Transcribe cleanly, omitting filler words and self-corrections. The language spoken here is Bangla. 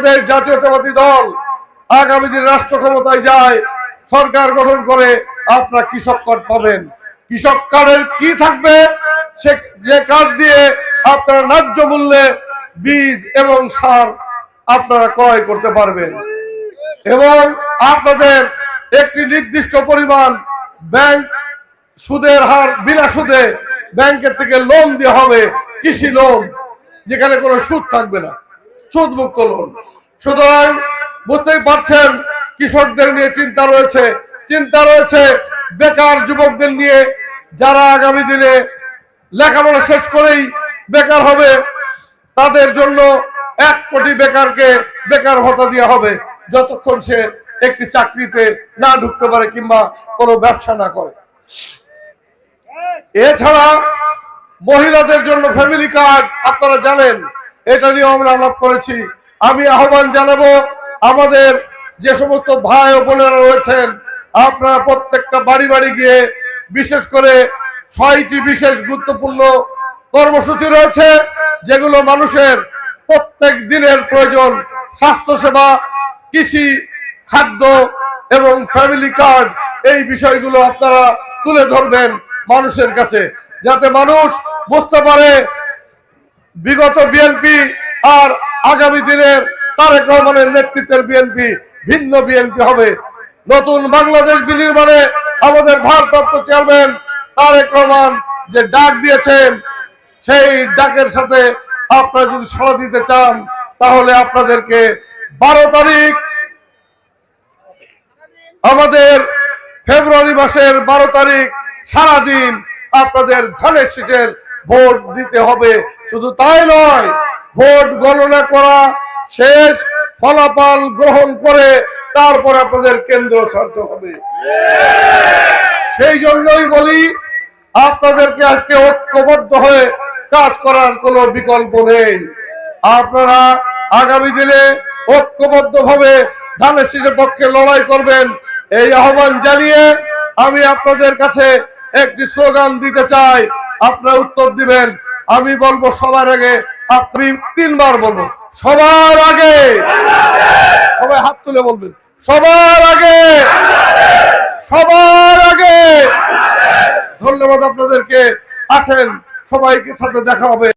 জাতীয়তাবাদী দল আগামী দিন রাষ্ট্র ক্ষমতায় যায়, সরকার গঠন করে, আপনারা কৃষক কার্ড পাবেন। কৃষক কার্ডের কি থাকবে? যে কার্ড দিয়ে আপনারা ন্যায্য মূল্যে বীজ এবং সার আপনারা ক্রয় করতে পারবেন এবং আপনাদের একটি নির্দিষ্ট পরিমাণ ব্যাংক সুদের হার বিনা সুদে ব্যাংকের থেকে লোন দেওয়া হবে, কৃষি লোন, যেখানে কোনো সুদ থাকবে না, সুদ মুক্ত লোন। সুতরাং বুঝতেই পারছেন কৃষকদের নিয়ে চিন্তা রয়েছে বেকার যুবকদের নিয়ে, যারা আগামী দিনে লেখাপড়া শেষ করেই বেকার হবে, তাদের জন্য 1 কোটি বেকারকে বেকার ভাতা দেওয়া হবে যতক্ষণ সে একটি চাকরিতে না ঢুকতে পারে কিংবা কোনো ব্যবসা না করে। এছাড়া মহিলাদের জন্য ফ্যামিলি কার্ড আপনারা জানেন, এটা নিয়ে আমরা আলাপ করেছি। আমি আহ্বান জানাবো আমাদের যে সমস্ত ভাই ও বোনেরা রয়েছেন, আপনারা প্রত্যেকটা বাড়ি বাড়ি গিয়ে, বিশেষ করে 6টি বিশেষ গুরুত্বপূর্ণ কর্মসূচি রয়েছে যেগুলো মানুষের প্রত্যেক দিনের প্রয়োজন, স্বাস্থ্যসেবা, কৃষি, খাদ্য এবং ফ্যামিলি কার্ড, এই বিষয়গুলো আপনারা তুলে ধরবেন মানুষের কাছে, যাতে মানুষ বুঝতে পারে বিগত বিএনপি আর আগামী দিনের তারেক রহমানের নেতৃত্বের বিএনপি ভিন্ন বিএনপি হবে। নতুন বাংলাদেশ বিনির্মাণে আমাদের ভারপ্রাপ্ত চেয়ারম্যান তারেক রহমান যে ডাক দিয়েছেন, সেই ডাকের সাথে আপনারা যদি সাড়া দিতে চান, তাহলে আপনাদেরকে 12 তারিখ, আমাদের ফেব্রুয়ারি মাসের 12 তারিখ সারাদিন আপনাদের ধানের শীষের ভোট দিতে হবে। শুধু তাই নয়, ভোট গণনা করা শেষ, ফলাফল গ্রহণ করে তারপর আপনাদের কেন্দ্র ছাড়তে হবে। সেই জন্যই বলি, আপনাদেরকে আজকে ঐক্যবদ্ধ হয়ে কাজ করার কোনো বিকল্প নেই। আপনারা আগামী দিনে ঐক্যবদ্ধভাবে ধানের শীষের পক্ষে লড়াই করবেন, এই আহ্বান জানিয়ে আমি আপনাদের কাছে একটি স্লোগান দিতে চাই, আপনারা উত্তর দিবেন। আমি বলবো সবার আগে, আপনি 3 বার বলবো, সবার আগে, সবাই হাত তুলে বলবেন, সবার আগে, সবার আগে। ধন্যবাদ আপনাদেরকে, আসেন, সবাইকে সাথে দেখা হবে।